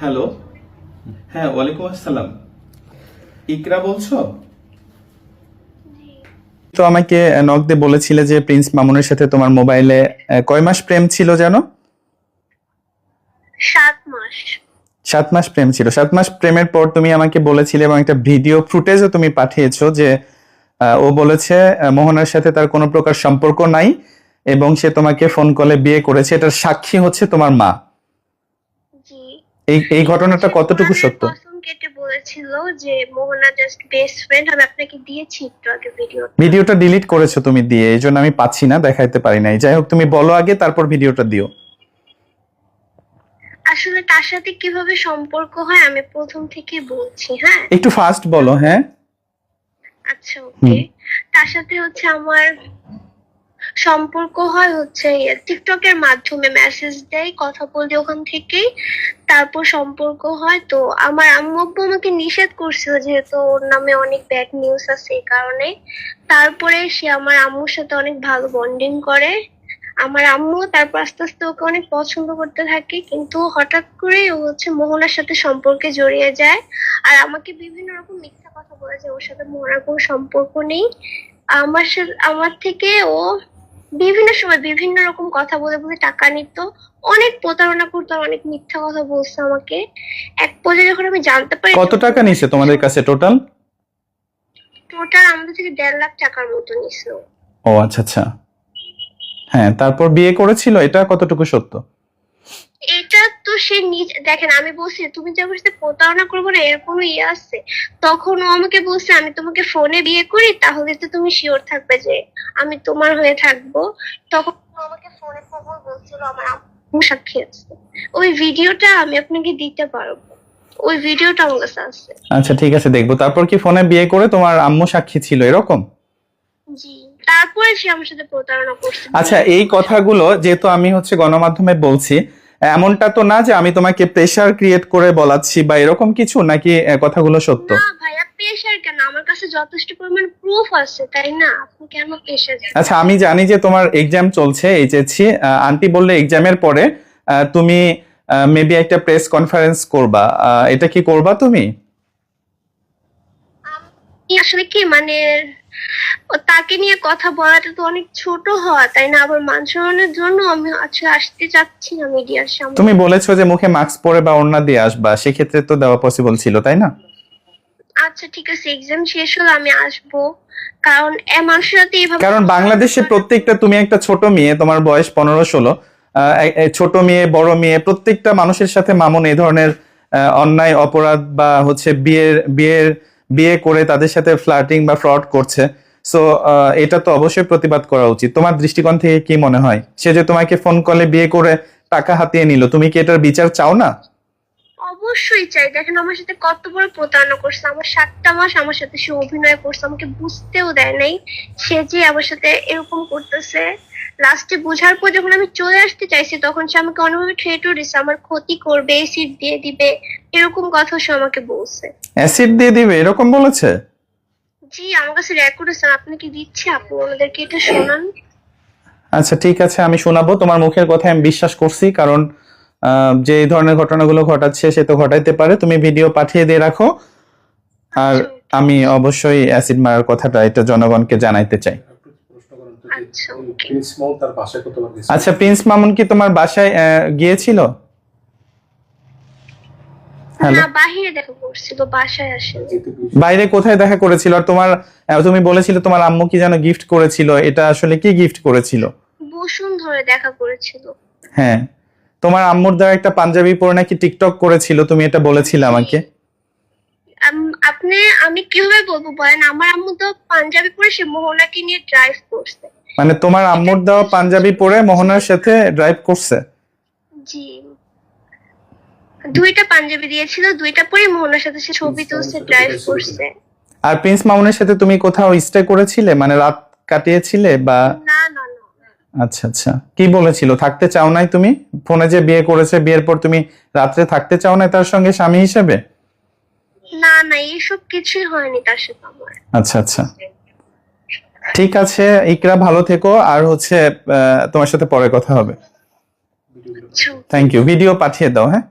Hello. হ্যাঁ, ওয়ালাইকুম আসসালাম। ইকরা বলছো? তো আমাকে নক দিয়ে বলেছিলে যে প্রিন্স মামুনের সাথে তোমার মোবাইলে কয় মাস প্রেম ছিল জানো? 7 মাস। 7 মাস প্রেম ছিল। 7 মাস প্রেমের পর তুমি আমাকে বলেছিলে এবং একটা ভিডিও ফুটেজও তুমি পাঠিয়েছো যে ও বলেছে মোহনার সাথে তার কোনো প্রকার সম্পর্ক নাই এবং সে তোমাকে ফোন কলে বিয়ে করেছে। এটার সাক্ষী হচ্ছে তোমার মা। জি। এই ঘটনাটা কতটুকু সত্য? কসম কেটে বলেছিল যে মোহনা জাস্ট বেস্ট ফ্রেন্ড। আমি আপনাকে দিয়েছি একটু আগে ভিডিওটা ডিলিট করেছো তুমি দিয়ে, এই জন্য আমি পাচ্ছি না, দেখাইতে পারি নাই। যাই হোক, তুমি বলো আগে, তারপর ভিডিওটা দিও। আসলে তার সাথে কিভাবে সম্পর্ক হয় আমি প্রথম থেকে বলছি। হ্যাঁ, একটু ফাস্ট বলো। হ্যাঁ, আচ্ছা, ওকে। তার সাথে হচ্ছে আমার সম্পর্ক হয় হচ্ছে টিকটকের মাধ্যমে, মেসেজ দেয়, কথা বলি ওখান থেকেই, তারপর সম্পর্ক হয়। তো আমার আম্মু আব্বু আমাকে নিষেধ করছিল যেহেতু ওর নামে অনেক ব্যাড নিউজ আছে এই কারণে। তারপরে সে আমার আম্মুর সাথে অনেক ভালো বন্ডিং করে। আমার আম্মু তারপর আস্তে আস্তে ওকে অনেক পছন্দ করতে থাকে, কিন্তু হঠাৎ করে ও হচ্ছে মোহনার সাথে সম্পর্কে জড়িয়ে যায়। আর আমাকে বিভিন্ন রকম মিথ্যা কথা বলে যে ওর সাথে মোহনার কোনো সম্পর্ক নেই। আমার থেকে ও বিভিন্ন সময় বিভিন্ন রকম কথা বলে বলে টাকা নিত, অনেক প্রতারণা করতো, আর অনেক মিথ্যা কথা বলছে আমাকে। এক পর্যায়ে যখন আমি জানতে পারি কত টাকা নিছে তোমাদের কাছে টোটাল? টোটাল আমাদের থেকে 1.5 লাখ টাকার মতো নিছিল। ও আচ্ছা আচ্ছা। হ্যাঁ, তারপর বিয়ে করেছিল, এটা কতটুকু সত্য? এটা তো সে নিজে দেখেন, আমি বলছি তুমি যে আমার সাথে প্রতারণা করবো না এর কোনো ইয়ে আছে। তখন ও আমাকে বলছে আমি তোমাকে ফোনে বিয়ে করি তাহলে তো তুমি শিওর থাকবে যে আমি তোমার হয়ে থাকবো। তখন ও আমাকে ফোনে খবর বলছিল, আমার আম্মু সাক্ষী আছে। ওই ভিডিওটা আমি আপনাকে দিতে পারবো, ওই ভিডিওটা আমার কাছে আছে। আচ্ছা ঠিক আছে, দেখবো। তারপর কি ফোনে বিয়ে করে তোমার আম্মু সাক্ষী ছিল এরকম? জি, তারপরে সে আমার সাথে প্রতারণা করছে। আচ্ছা, এই কথাগুলো যেহেতু আমি গণমাধ্যমে বলছি, এমনটা তো না যে আমি তোমাকে প্রেসার ক্রিয়েট করে বলাচ্ছি বা এরকম কিছু, নাকি কথাগুলো সত্য? না ভাইয়া, প্রেশার কেন? আমার কাছে যথেষ্ট পরিমাণ প্রুফ আছে, তাই না? আপনি কেন প্রেশার? আচ্ছা, আমি জানি যে তোমার এক্সাম চলছে, এইচএসসি। আন্টি বললে এক্সামের পরে তুমি মেবি একটা প্রেস কনফারেন্স করবা, এটা কি করবা তুমি? আসলে কি মানে তাকে নিয়ে কথা বলাটা তো অনেক ছোট হওয়া, তাই না? আবার মান সম্মানের জন্য আমি আসলে আসতে চাচ্ছি না মিডিয়ার সামনে। তুমি বলেছো যে মুখে মাস্ক পরে বা ওড়না দিয়ে আসবা, সেক্ষেত্রে তো দেওয়া পসিবল ছিল, তাই না? আচ্ছা ঠিক আছে, এক্সাম শেষ হলে আমি আসবো। কারণ মানুষের সাথে এইভাবে, কারণ বাংলাদেশে প্রত্যেকটা, তুমি একটা ছোট মেয়ে, তোমার বয়স 15-16, ছোট মেয়ে বড় মেয়ে প্রত্যেকটা মানুষের সাথে মামুন এই ধরনের অন্যায় অপরাধ বা বিয়ে করে তাদের সাথে ফ্লার্টিং বা ফ্রড করছে। সো এটা তো অবশ্যই প্রতিবাদ করা উচিত। তোমার দৃষ্টিকোণ থেকে কি মনে হয়? সে যে তোমাকে ফোন কলে বিয়ে করে টাকা হাতিয়ে নিল, তুমি কি এটার বিচার চাও না? অবশ্যই চাই। দেখেন আমার সাথে কত বড় প্রতারণা করছে। আমার 7টা মাস আমার সাথে সে অভিনয় করছে, আমাকে বুঝতেও দেয় নাই সে যে আমার সাথে এরকম করতেছে। লাস্টে বোঝার পর যখন আমি চলে আসতে চাইছি তখন সে আমাকে অন্যভাবে থ্রেটও দিছে, আমার ক্ষতি করবে, অ্যাসিড দিয়ে দিবে, এরকম কথা সে আমাকে বলছে। অ্যাসিড দিয়ে দিবে এরকম বলেছে? জি, আমার কাছে রেকর্ড আছে, আপনাকে দিচ্ছি, আপনি ওনাদেরকে এটা শোনান। আচ্ছা ঠিক আছে, আমি শোনাবো। তোমার মুখের কথা আমি বিশ্বাস করছি, কারণ যে এই ধরনের ঘটনাগুলো ঘটাচ্ছে সে তো ঘটাইতে পারে। তুমি ভিডিও পাঠিয়ে দিয়ে রাখো, আর আমি অবশ্যই অ্যাসিড মারার কথাটা এটা জনগণকে জানাইতে চাই। আচ্ছা, প্রিন্স মামুন কি তোমার বাসায় গিয়েছিল? না, বাহিরে দেখা করছিল, বাসায় আসেনি। বাইরে কোথায় দেখা করেছিল? আর তোমার তুমি বলেছিলে তোমার আম্মু কি যেন গিফট করেছিল, এটা আসলে কি গিফট করেছিল? বসুন্ধরে দেখা করেছিল। হ্যাঁ, তোমার আম্মুর দ্বারা একটা পাঞ্জাবি পরে নাকি টিকটক করেছিল, তুমি এটা বলেছিলে আমাকে। আমি কিভাবে বলবো বলেন? আমার আম্মু তো পাঞ্জাবি পরে সে মোহনাকে নিয়ে ড্রাইভ করছে। মানে তোমার আম্মুর দেওয়া পাঞ্জাবি পরে মোহনার সাথে ড্রাইভ করছে? জি, 2টা পাঞ্জাবি দিয়েছিল, 2টা পরে মোহনার সাথে সে ছবি তুলছে, ড্রাইভ করছে। আর প্রিন্স মামুনের সাথে তুমি কোথাও স্টে করেছিলে, মানে রাত কাটিয়েছিলে বা? না না না। আচ্ছা আচ্ছা, কি বলেছিল? থাকতে চাও নাই তুমি? ফোনে যে বিয়ে করেছে, বিয়ের পর তুমি রাত্রে থাকতে চাও না তার সঙ্গে স্বামী হিসেবে? না না, এইসব কিছুই হয়নি তার সাথে আমার। আচ্ছা আচ্ছা, ঠিক আছে ইকরা, ভালো থেকো। আর তোমার সাথে পরে কথা হবে। Thank you. ভিডিও পাঠিয়ে দাও। হ্যাঁ।